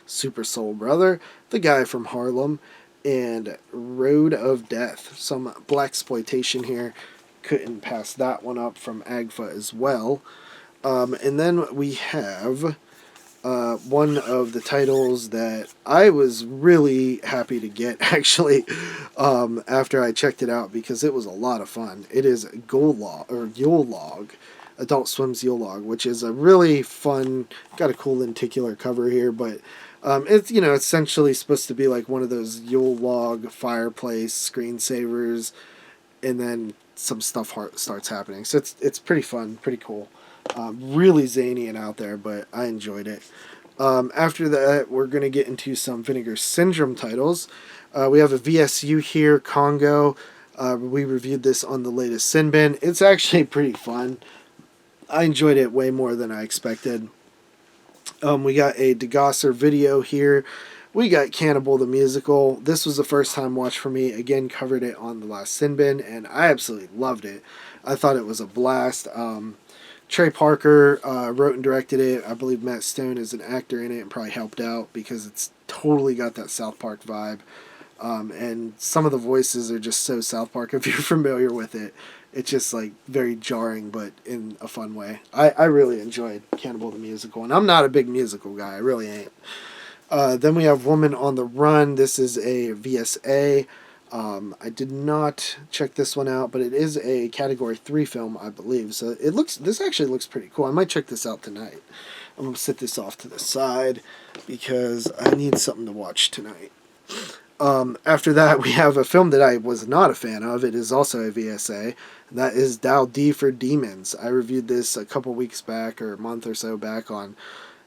Super Soul Brother, The Guy from Harlem, and Road of Death. Some blaxploitation here. Couldn't pass that one up from Agfa as well. And then we have one of the titles that I was really happy to get actually after I checked it out because it was a lot of fun. It is Yule Log, Adult Swim's Yule Log, which is a really fun, got a cool lenticular cover here, but it's essentially supposed to be like one of those Yule Log fireplace screensavers, and then some stuff starts happening. So it's pretty fun, pretty cool. Really zany and out there, but I enjoyed it. After that, we're going to get into some Vinegar Syndrome titles. We have a VSU here, Congo. We reviewed this on the latest Sin Bin. It's actually pretty fun. I enjoyed it way more than I expected. We got a DeGosser video here. We got Cannibal the Musical. This was the first time watch for me. Again, covered it on the last Sin Bin, and I absolutely loved it. I thought it was a blast. Trey Parker wrote and directed it. I believe Matt Stone is an actor in it and probably helped out because it's totally got that South Park vibe. And some of the voices are just so South Park if you're familiar with it. It's just like very jarring, but in a fun way. I really enjoyed Cannibal the Musical, and I'm not a big musical guy. I really ain't. Then we have Woman on the Run. This is a VSA. I did not check this one out, but it is a Category 3 film, I believe. So this actually looks pretty cool. I might check this out tonight. I'm going to set this off to the side because I need something to watch tonight. After that, we have a film that I was not a fan of. It is also a VSA, and that is Dow D for Demons. I reviewed this a couple weeks back or a month or so back on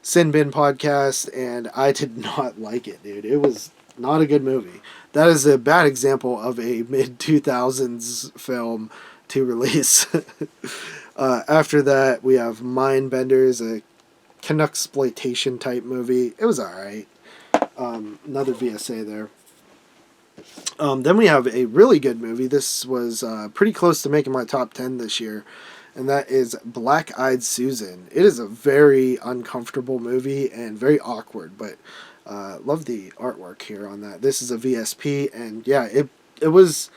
Sin Bin podcast, and I did not like it, dude. It was not a good movie. That is a bad example of a mid-2000s film to release. After that, we have Mindbenders, a Canucksploitation type movie. It was alright. Another VSA there. Then we have a really good movie. This was pretty close to making my top 10 this year, and that is Black Eyed Susan. It is a very uncomfortable movie and very awkward, but love the artwork here on that. This is a VSP, and yeah, it was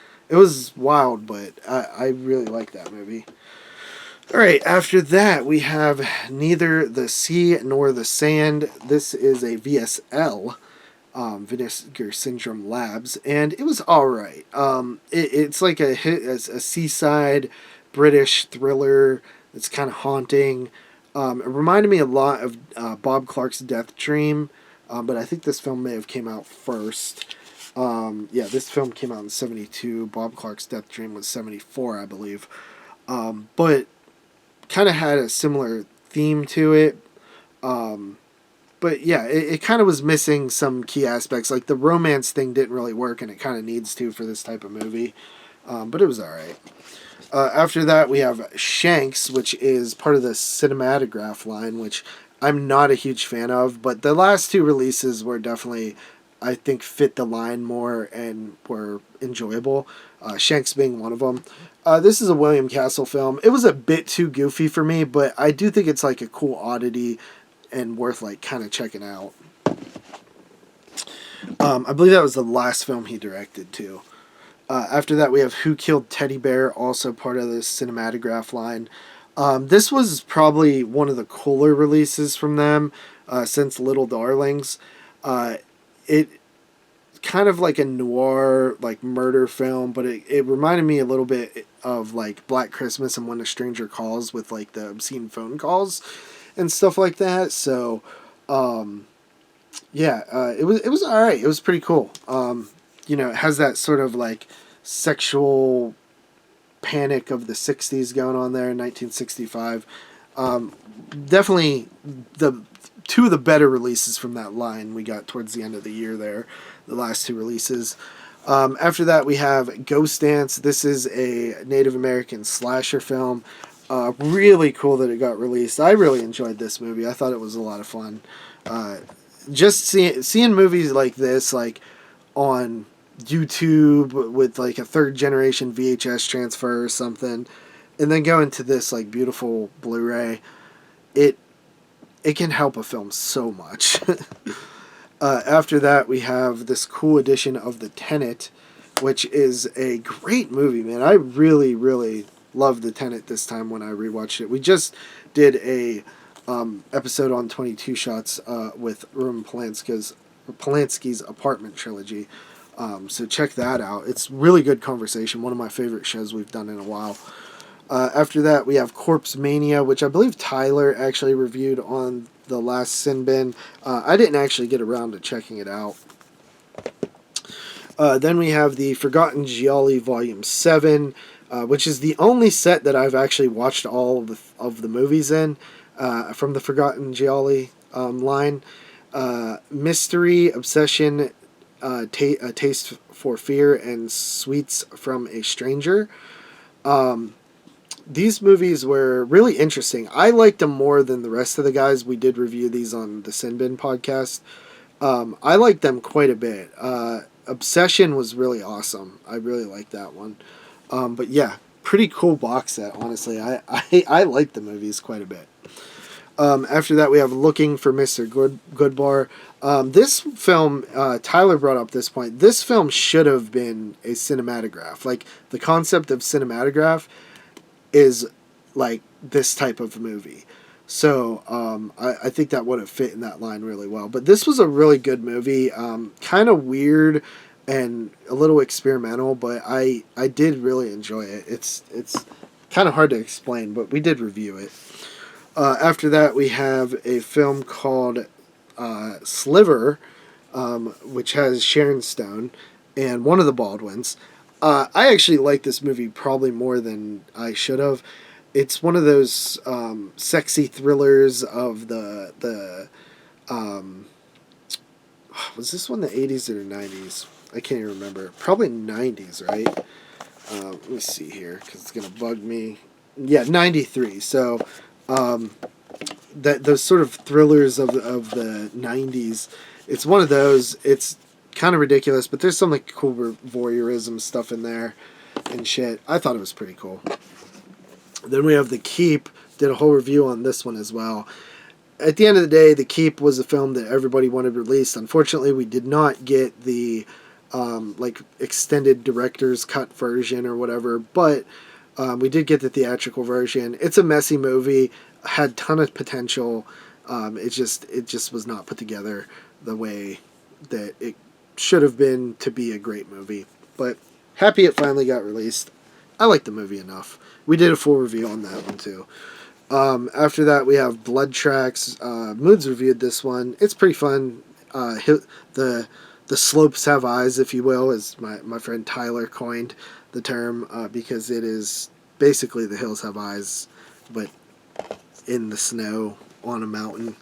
wild, but I really like that movie. All right, after that we have Neither the Sea Nor the Sand. This is a VSL, Vinegar Syndrome Labs, and it was all right. It's like a seaside British thriller that's kind of haunting. It reminded me a lot of Bob Clark's Death Dream, but I think this film may have came out first. This film came out in 1972. Bob Clark's Death Dream was 1974, I believe. But kind of had a similar theme to it. But yeah, it kind of was missing some key aspects. Like the romance thing didn't really work, and it kind of needs to for this type of movie. But it was alright. After that, we have Shanks, which is part of the Cinematograph line, which I'm not a huge fan of. But the last two releases were definitely, I think, fit the line more and were enjoyable. Shanks being one of them. This is a William Castle film. It was a bit too goofy for me, but I do think it's like a cool oddity and worth like kind of checking out. I believe that was the last film he directed too. After that, we have Who Killed Teddy Bear, also part of the Cinematograph line. This was probably one of the cooler releases from them since Little Darlings. It kind of like a noir, like murder film, but it reminded me a little bit of like Black Christmas and When a Stranger Calls with like the obscene phone calls and stuff like that. So, it was all right. It was pretty cool. It has that sort of like sexual panic of the 60s going on there in 1965. Definitely the two of the better releases from that line we got towards the end of the year there, the last two releases. After that, we have Ghost Dance. This is a Native American slasher film. Really cool that it got released. I really enjoyed this movie. I thought it was a lot of fun. Just seeing movies like this, like on YouTube with like a third generation VHS transfer or something, and then going to this like beautiful Blu-ray, it can help a film so much. After that, we have this cool edition of The Tenet, which is a great movie, man. I really, really loved The Tenet this time when I rewatched it. We just did a episode on 22 Shots with Roman Polanski's Apartment Trilogy. So check that out. It's really good conversation. One of my favorite shows we've done in a while. After that, we have Corpse Mania, which I believe Tyler actually reviewed on the last Sin Bin. I didn't actually get around to checking it out. Then we have the Forgotten Gialli Volume 7, which is the only set that I've actually watched all of the movies in from the Forgotten Gialli line. Mystery, Obsession, A Taste for Fear, and Sweets from a Stranger. These movies were really interesting. I liked them more than the rest of the guys. We did review these on the Sin Bin podcast. I liked them quite a bit. Obsession was really awesome. I really liked that one. But yeah, pretty cool box set, honestly. I liked the movies quite a bit. After that, we have Looking for Mr. Goodbar. This film, Tyler brought up this point. This film should have been a cinematograph. Like, the concept of cinematograph is like this type of movie. So I think that would have fit in that line really well. But this was a really good movie. Kind of weird and a little experimental, but I did really enjoy it. It's kind of hard to explain, but we did review it. After that, we have a film called Sliver, which has Sharon Stone and one of the Baldwins. I actually like this movie probably more than I should have. It's one of those sexy thrillers of the was this one the 80s or 90s? I can't even remember. Probably 90s, right? Let me see here, because it's going to bug me. Yeah, 93. So those sort of thrillers of the 90s, it's one of those. It's kind of ridiculous, but there's some like cool voyeurism stuff in there and shit. I thought it was pretty cool. Then we have The Keep. Did a whole review on this one as well. At the end of the day, The Keep was a film that everybody wanted released. Unfortunately, we did not get the like extended director's cut version or whatever, but we did get the theatrical version. It's a messy movie, had a ton of potential. It just was not put together the way that it should have been to be a great movie. But happy it finally got released. I like the movie enough. We did a full review on that one too. After that, we have Blood Tracks. Moods reviewed this one. It's pretty fun. The slopes have eyes, if you will, as my friend Tyler coined the term, because it is basically the hills have eyes, but in the snow on a mountain.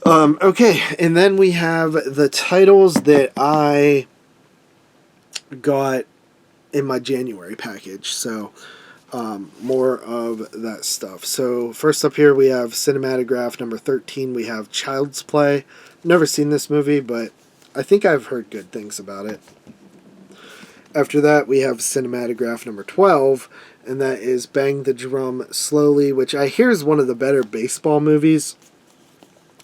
Okay, and then we have the titles that I got in my January package. So more of that stuff. So first up here we have Cinematograph number 13. We have Child's Play. Never seen this movie, but I think I've heard good things about it. After that, we have Cinematograph number 12, and that is Bang the Drum Slowly, which I hear is one of the better baseball movies.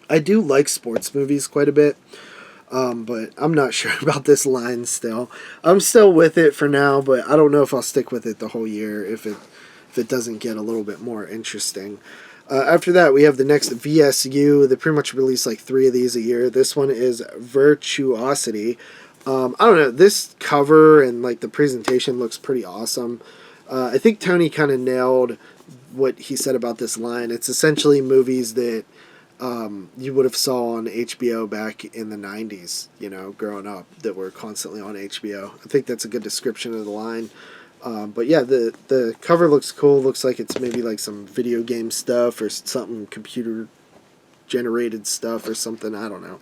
I do like sports movies quite a bit, but I'm not sure about this line still. I'm still with it for now, but I don't know if I'll stick with it the whole year if it doesn't get a little bit more interesting. After that, we have the next VSU. They pretty much release like 3 of these a year. This one is Virtuosity. I don't know, this cover and like the presentation looks pretty awesome. I think Tony kind of nailed what he said about this line. It's essentially movies that you would have saw on HBO back in the 90s, growing up, that were constantly on HBO. I think that's a good description of the line. But yeah, the cover looks cool. Looks like it's maybe like some video game stuff or something computer generated stuff or something. I don't know.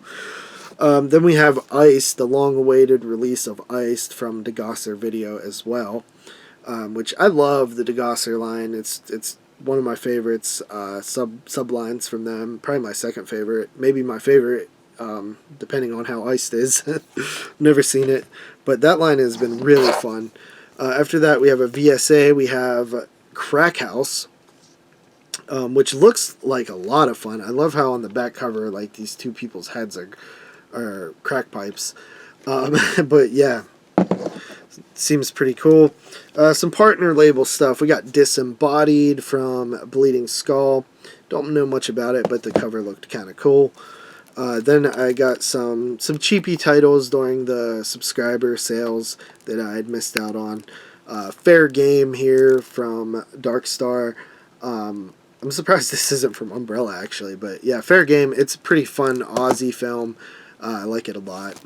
Then we have Iced, the long-awaited release of Iced from DeGosser Video as well, which I love the DeGosser line. It's one of my favorites, sublines from them. Probably my second favorite, maybe my favorite, depending on how Iced is. Never seen it, but that line has been really fun. After that, we have a VSA. We have Crack House. which looks like a lot of fun. I love how on the back cover, like, these two people's heads are crack pipes. But yeah, seems pretty cool. Some partner label stuff. We got Disembodied from Bleeding Skull. Don't know much about it, but the cover looked kind of cool. Then I got some cheapy titles during the subscriber sales that I had missed out on. Fair Game here from Darkstar. I'm surprised this isn't from Umbrella, actually. But yeah, Fair Game. It's a pretty fun Aussie film. I like it a lot.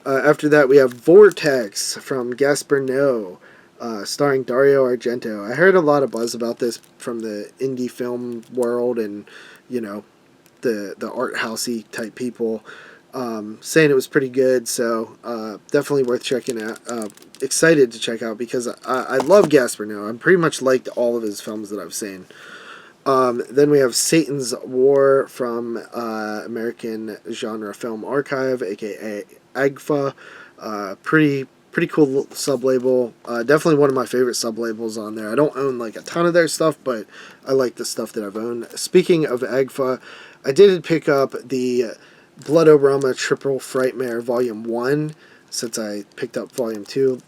After that, we have Vortex from Gaspar Noé, starring Dario Argento. I heard a lot of buzz about this from the indie film world and, you know, the art housey type people, saying it was pretty good. So definitely worth checking out. Excited to check out because I love Gaspar Noé. I'm pretty much liked all of his films that I've seen. Then we have Satan's War from American Genre Film Archive, aka AGFA. Pretty cool sub-label. Definitely one of my favorite sub-labels on there. I don't own like a ton of their stuff, but I like the stuff that I've owned. Speaking of AGFA, I did pick up the Blood Aroma Triple Frightmare Volume 1 since I picked up Volume 2,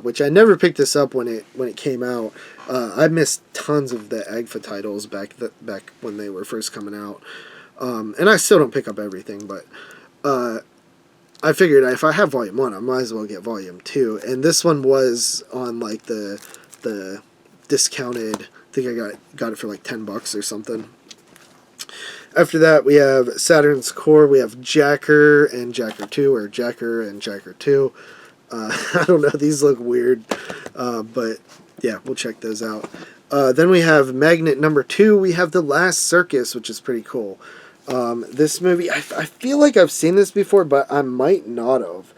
which I never picked this up when it came out. I missed tons of the AGFA titles back when they were first coming out. And I still don't pick up everything, but I figured if I have Volume 1, I might as well get Volume 2. And this one was on like the discounted, I think I got it for like $10 or something. After that, we have Saturn's Core. We have Jacker and Jacker 2, or Jacker and Jacker 2. I don't know, these look weird, but yeah, we'll check those out. Then we have Magnet number 2. We have The Last Circus, which is pretty cool. This movie, I feel like I've seen this before, but I might not have.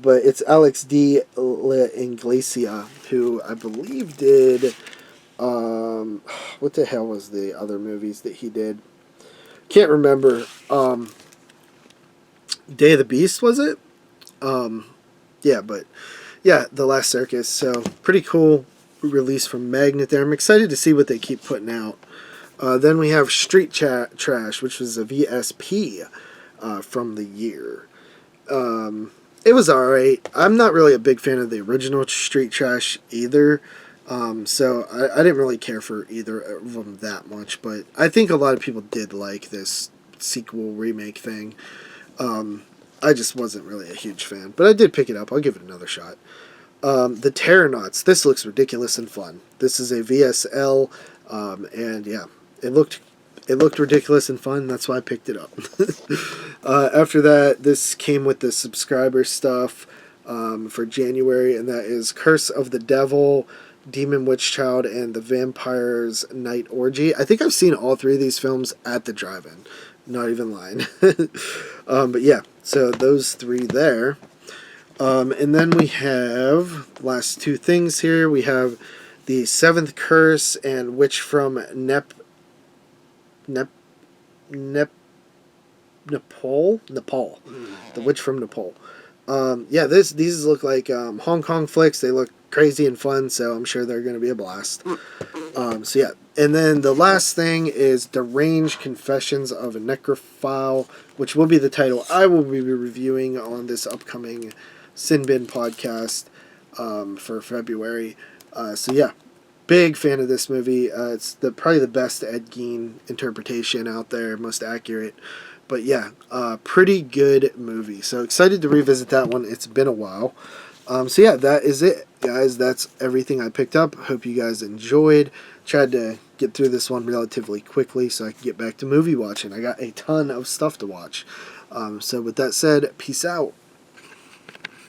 But it's Alex D. La Iglesia, who I believe did, what the hell was the other movies that he did? Can't remember. Day of the Beast, was it? Yeah, but yeah, The Last Circus. So pretty cool release from Magnet there. I'm excited to see what they keep putting out. Then we have Street Trash, which was a VSP from the year. It was alright. I'm not really a big fan of the original Street Trash either. So I didn't really care for either of them that much. But I think a lot of people did like this sequel remake thing. I just wasn't really a huge fan. But I did pick it up. I'll give it another shot. The Terranauts. This looks ridiculous and fun. This is a VSL. And yeah, it looked ridiculous and fun. That's why I picked it up. After that, this came with the subscriber stuff for January, and that is Curse of the Devil, Demon Witch Child, and The Vampire's Night Orgy. I think I've seen all three of these films at the drive-in. Not even lying. But yeah, so those three there. And then we have last two things here. We have the Seventh Curse and Witch from Nepal. The Witch from Nepal. Yeah, these look like Hong Kong flicks. They look crazy and fun, so I'm sure they're going to be a blast. So yeah, and then the last thing is Deranged Confessions of a Necrophile, which will be the title I will be reviewing on this upcoming Sin Bin podcast for February. So yeah, big fan of this movie. It's probably the best Ed Gein interpretation out there, most accurate. But yeah, pretty good movie. So excited to revisit that one. It's been a while. So yeah, that is it, guys. That's everything I picked up. Hope you guys enjoyed. Tried to get through this one relatively quickly so I could get back to movie watching. I got a ton of stuff to watch. So with that said, peace out.